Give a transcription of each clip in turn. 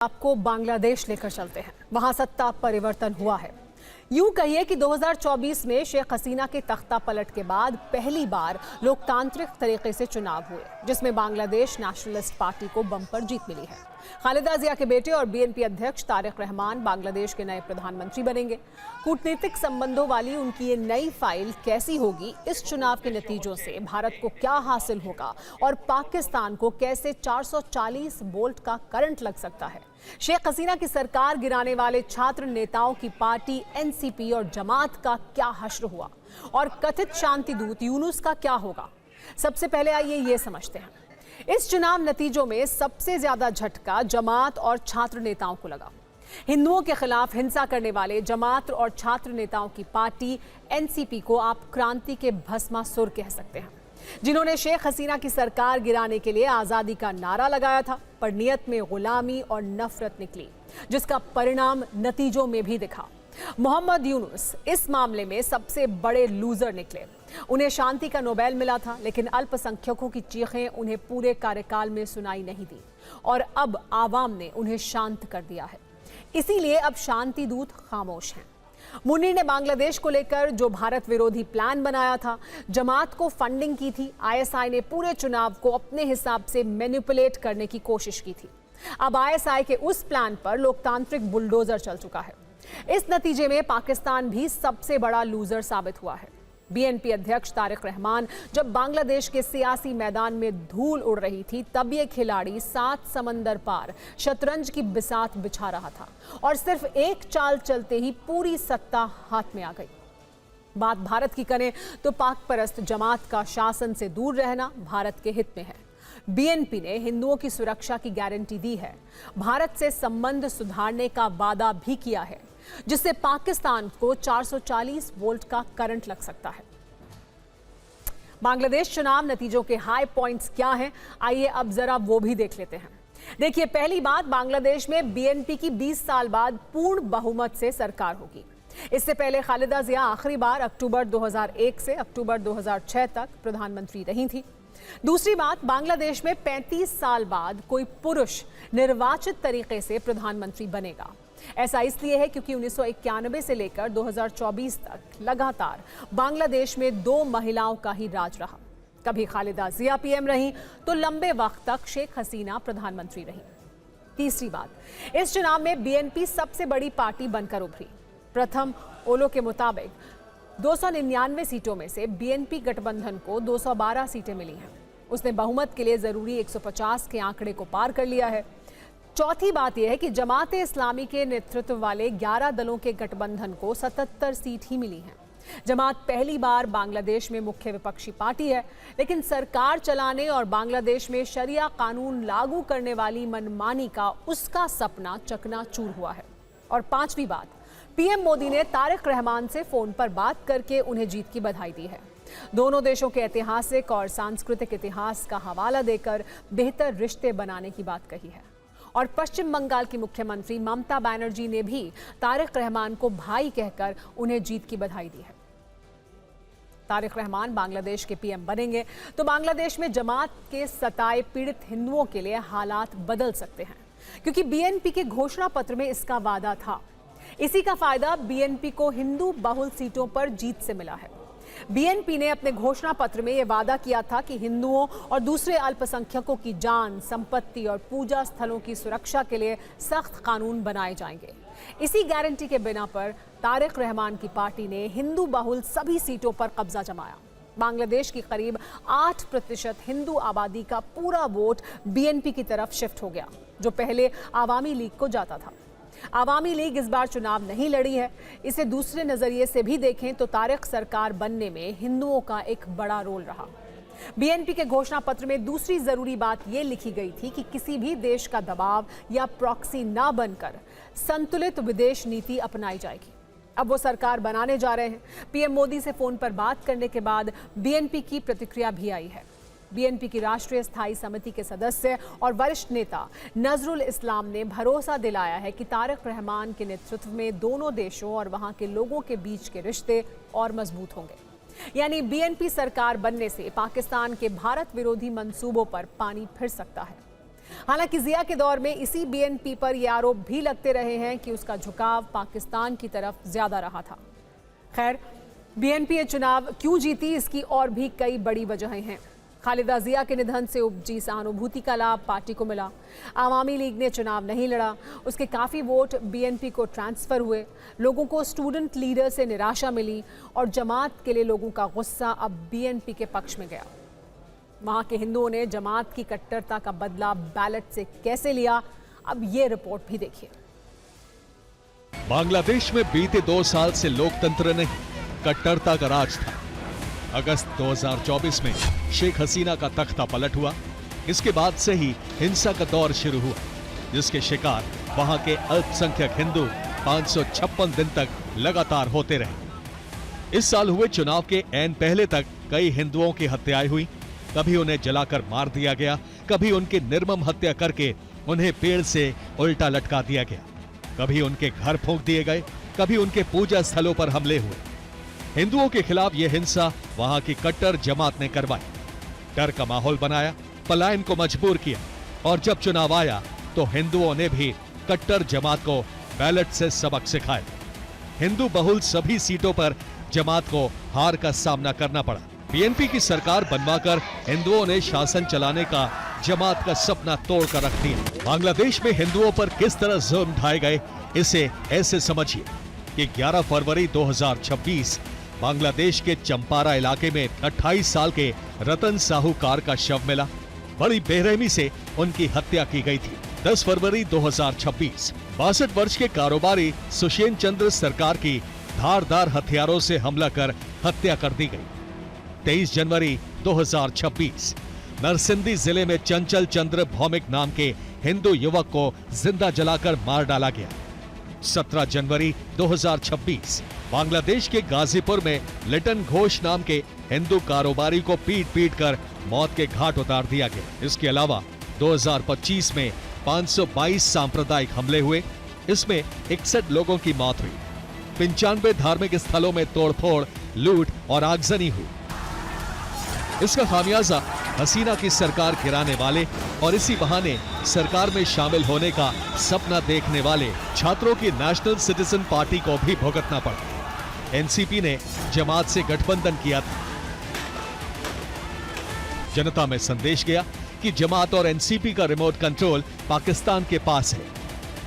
आपको बांग्लादेश लेकर चलते हैं। वहां सत्ता परिवर्तन हुआ है। यूं कहिए कि 2024 में शेख हसीना के तख्ता पलट के बाद पहली बार लोकतांत्रिक तरीके से चुनाव हुए, जिसमें बांग्लादेश नेशनलिस्ट पार्टी को बम्पर जीत मिली है। खालिदा जिया के बेटे और बीएनपी अध्यक्ष तारिक रहमान बांग्लादेश के नए प्रधानमंत्री बनेंगे। कूटनीतिक संबंधों वाली उनकी ये नई फाइल कैसी होगी, इस चुनाव के नतीजों से भारत को क्या हासिल होगा और पाकिस्तान को कैसे 440 वोल्ट का करंट लग सकता है। शेख हसीना की सरकार गिराने वाले छात्र नेताओं की पार्टी एनसीपी और जमात का क्या हश्र हुआ और कथित शांति दूत यूनुस का क्या होगा। सबसे पहले आइए ये समझते हैं। इस चुनाव नतीजों में सबसे ज्यादा झटका जमात और छात्र नेताओं को लगा। हिंदुओं के खिलाफ हिंसा करने वाले जमात और छात्र नेताओं की पार्टी एनसीपी को आप क्रांति के भस्मासुर कह सकते हैं, जिन्होंने शेख हसीना की सरकार गिराने के लिए आजादी का नारा लगाया था, पर नियत में गुलामी और नफरत निकली, जिसका परिणाम नतीजों में भी दिखा। मोहम्मद यूनुस इस मामले में सबसे बड़े लूजर निकले। उन्हें शांति का नोबेल मिला था, लेकिन अल्पसंख्यकों की चीखें उन्हें पूरे कार्यकाल में सुनाई नहीं दी और अब आवाम ने उन्हें शांत कर दिया है। इसीलिए अब शांति दूत खामोश हैं। मुन्नी ने बांग्लादेश को लेकर जो भारत विरोधी प्लान बनाया था, जमात को फंडिंग की थी, आईएसआई ने पूरे चुनाव को अपने हिसाब से मैनिपुलेट करने की कोशिश की थी। अब आईएसआई के उस प्लान पर लोकतांत्रिक बुलडोजर चल चुका है। इस नतीजे में पाकिस्तान भी सबसे बड़ा लूजर साबित हुआ है। बीएनपी अध्यक्ष तारिक रहमान जब बांग्लादेश के सियासी मैदान में धूल उड़ रही थी, तब ये खिलाड़ी 7 समंदर पार शतरंज की बिसात बिछा रहा था और सिर्फ एक चाल चलते ही पूरी सत्ता हाथ में आ गई। बात भारत की करें तो पाक परस्त जमात का शासन से दूर रहना भारत के हित में है। बीएनपी ने हिंदुओं की सुरक्षा की गारंटी दी है, भारत से संबंध सुधारने का वादा भी किया है, जिससे पाकिस्तान को 440 वोल्ट का करंट लग सकता है। बांग्लादेश चुनाव नतीजों के हाई पॉइंट्स क्या हैं, आइए अब जरा वो भी देख लेते हैं। देखिए, पहली बात, बांग्लादेश में बीएनपी की 20 साल बाद पूर्ण बहुमत से सरकार होगी। इससे पहले खालिदा जिया आखिरी बार अक्टूबर 2001 से अक्टूबर 2006 तक प्रधानमंत्री रही थी। दूसरी बात, बांग्लादेश में 35 साल बाद कोई पुरुष निर्वाचित तरीके से प्रधानमंत्री बनेगा। ऐसा इसलिए है क्योंकि 1991 से लेकर 2024 तक लगातार बांग्लादेश में 2 महिलाओं का ही राज रहा। कभी खालिदा जिया पीएम रही तो लंबे वक्त तक शेख हसीना प्रधानमंत्री रही। तीसरी बात, इस चुनाव में बीएनपी सबसे बड़ी पार्टी बनकर उभरी। प्रथम ओलो के मुताबिक 299 सीटों में से बीएनपी गठबंधन को 212 सीटें मिली हैं। उसने बहुमत के लिए जरूरी 150 के आंकड़े को पार कर लिया है। चौथी बात यह है कि जमात इस्लामी के नेतृत्व वाले 11 दलों के गठबंधन को 77 सीट ही मिली हैं। जमात पहली बार बांग्लादेश में मुख्य विपक्षी पार्टी है, लेकिन सरकार चलाने और बांग्लादेश में शरिया कानून लागू करने वाली मनमानी का उसका सपना चकनाचूर हुआ है। और पांचवी बात, पीएम मोदी ने तारिक रहमान से फोन पर बात करके उन्हें जीत की बधाई दी है। दोनों देशों के ऐतिहासिक और सांस्कृतिक इतिहास का हवाला देकर बेहतर रिश्ते बनाने की बात कही है। और पश्चिम बंगाल की मुख्यमंत्री ममता बनर्जी ने भी तारिक रहमान को भाई कहकर उन्हें जीत की बधाई दी है। तारिक रहमान बांग्लादेश के पीएम बनेंगे तो बांग्लादेश में जमात के सताए पीड़ित हिंदुओं के लिए हालात बदल सकते हैं, क्योंकि बीएनपी के घोषणा पत्र में इसका वादा था। इसी का फायदा बीएनपी को हिंदू बहुल सीटों पर जीत से मिला है। बीएनपी ने अपने घोषणा पत्र में यह वादा किया था कि हिंदुओं और दूसरे अल्पसंख्यकों की जान, संपत्ति और पूजा स्थलों की सुरक्षा के लिए सख्त कानून बनाए जाएंगे। इसी गारंटी के बिना पर तारिक रहमान की पार्टी ने हिंदू बहुल सभी सीटों पर कब्जा जमाया। बांग्लादेश की करीब 8% हिंदू आबादी का पूरा वोट बीएनपी की तरफ शिफ्ट हो गया, जो पहले आवामी लीग को जाता था। आवामी लीग इस बार चुनाव नहीं लड़ी है। इसे दूसरे नजरिए से भी देखें तो तारिक सरकार बनने में हिंदुओं का एक बड़ा रोल रहा। बीएनपी के घोषणा पत्र में दूसरी जरूरी बात यह लिखी गई थी कि किसी भी देश का दबाव या प्रॉक्सी ना बनकर संतुलित विदेश नीति अपनाई जाएगी। अब वो सरकार बनाने जा रहे हैं। पीएम मोदी से फोन पर बात करने के बाद बीएनपी की प्रतिक्रिया भी आई है। बीएनपी की राष्ट्रीय स्थायी समिति के सदस्य और वरिष्ठ नेता नजरुल इस्लाम ने भरोसा दिलाया है कि तारिक रहमान के नेतृत्व में दोनों देशों और वहां के लोगों के बीच के रिश्ते और मजबूत होंगे। यानी बीएनपी सरकार बनने से पाकिस्तान के भारत विरोधी मंसूबों पर पानी फिर सकता है। हालांकि जिया के दौर में इसी बीएनपी पर यह आरोप भी लगते रहे हैं कि उसका झुकाव पाकिस्तान की तरफ ज्यादा रहा था। खैर, बीएनपी ये चुनाव क्यों जीती, इसकी और भी कई बड़ी वजहें हैं। खालिदा जिया के निधन से उपजी सहानुभूति का लाभ पार्टी को मिला। आवामी लीग ने चुनाव नहीं लड़ा, उसके काफ़ी वोट बीएनपी को ट्रांसफ़र हुए। लोगों को स्टूडेंट लीडर से निराशा मिली और जमात के लिए लोगों का गुस्सा अब बीएनपी के पक्ष में गया। वहाँ के हिंदुओं ने जमात की कट्टरता का बदला बैलेट से कैसे लिया, अब ये रिपोर्ट भी देखिए। बांग्लादेश में बीते 2 साल से लोकतंत्र नहीं, कट्टरता का राज था। अगस्त 2024 में शेख हसीना का तख्ता पलट हुआ। इसके बाद से ही हिंसा का दौर शुरू हुआ, जिसके शिकार वहां के अल्पसंख्यक हिंदू 556 दिन तक लगातार होते रहे। इस साल हुए चुनाव के ऐन पहले तक कई हिंदुओं की हत्याएं हुई। कभी उन्हें जलाकर मार दिया गया, कभी उनकी निर्मम हत्या करके उन्हें पेड़ से उल्टा लटका दिया गया, कभी उनके घर फूंक दिए गए, कभी उनके पूजा स्थलों पर हमले हुए। हिंदुओं के खिलाफ यह हिंसा वहां की कट्टर जमात ने करवाई, डर का माहौल बनाया, पलायन को मजबूर किया और जब चुनाव आया तो हिंदुओं ने भी कट्टर जमात को बैलेट से सबक सिखाया। हिंदू बहुल सभी सीटों पर जमात को हार का सामना करना पड़ा। बीएनपी की सरकार बनवाकर हिंदुओं ने शासन चलाने का जमात का सपना तोड़कर रख दिया। बांग्लादेश में हिंदुओं पर किस तरह जुल्म ढाए गए, इसे ऐसे समझिए कि 11 फरवरी 2026 बांग्लादेश के चंपारा इलाके में 28 साल के रतन साहूकार का शव मिला। बड़ी बेरहमी से उनकी हत्या की गई थी। 10 फरवरी 2026 62 वर्ष के कारोबारी सुषेण चंद्र सरकार की धारदार हथियारों से हमला कर हत्या कर दी गई। 23 जनवरी 2026 नरसिंदी जिले में चंचल चंद्र भौमिक नाम के हिंदू युवक को जिंदा जलाकर मार डाला गया। 17 जनवरी 2026 बांग्लादेश के गाजीपुर में लिटन घोष नाम के हिंदू कारोबारी को पीट पीट कर मौत के घाट उतार दिया गया। इसके अलावा 2025 में 522 सांप्रदायिक हमले हुए, इसमें 61 लोगों की मौत हुई। 95 धार्मिक स्थलों में तोड़फोड़, लूट और आगजनी हुई। इसका खामियाजा हसीना की सरकार गिराने वाले और इसी बहाने सरकार में शामिल होने का सपना देखने वाले छात्रों की नेशनल सिटीजन पार्टी को भी भुगतना पड़ा। एनसीपी ने जमात से गठबंधन किया था। जनता में संदेश गया कि जमात और एनसीपी का रिमोट कंट्रोल पाकिस्तान के पास है।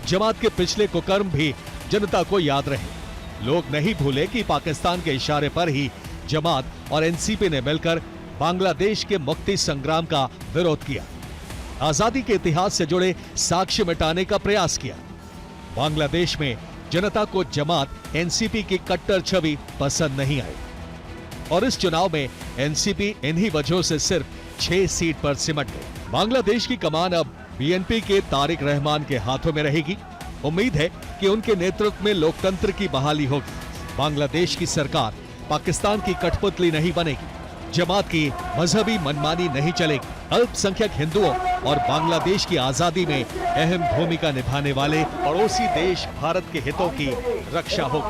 जमात के पिछले कुकर्म भी जनता को याद रहे। लोग नहीं भूले कि पाकिस्तान के इशारे पर ही जमात और एनसीपी ने मिलकर बांग्लादेश के मुक्ति संग्राम का विरोध किया, आजादी के इतिहास से जुड़े साक्ष्य मिटाने का प्रयास किया। बांग्लादेश में जनता को जमात एनसीपी की कट्टर छवि पसंद नहीं आई और इस चुनाव में एनसीपी इन्हीं वजहों से सिर्फ 6 सीट पर सिमट गई। बांग्लादेश की कमान अब बीएनपी के तारिक रहमान के हाथों में रहेगी। उम्मीद है कि उनके नेतृत्व में लोकतंत्र की बहाली होगी। बांग्लादेश की सरकार पाकिस्तान की कठपुतली नहीं बनेगी। जमात की मजहबी मनमानी नहीं चलेगी। अल्पसंख्यक हिंदुओं और बांग्लादेश की आजादी में अहम भूमिका निभाने वाले पड़ोसी देश भारत के हितों की रक्षा होगी।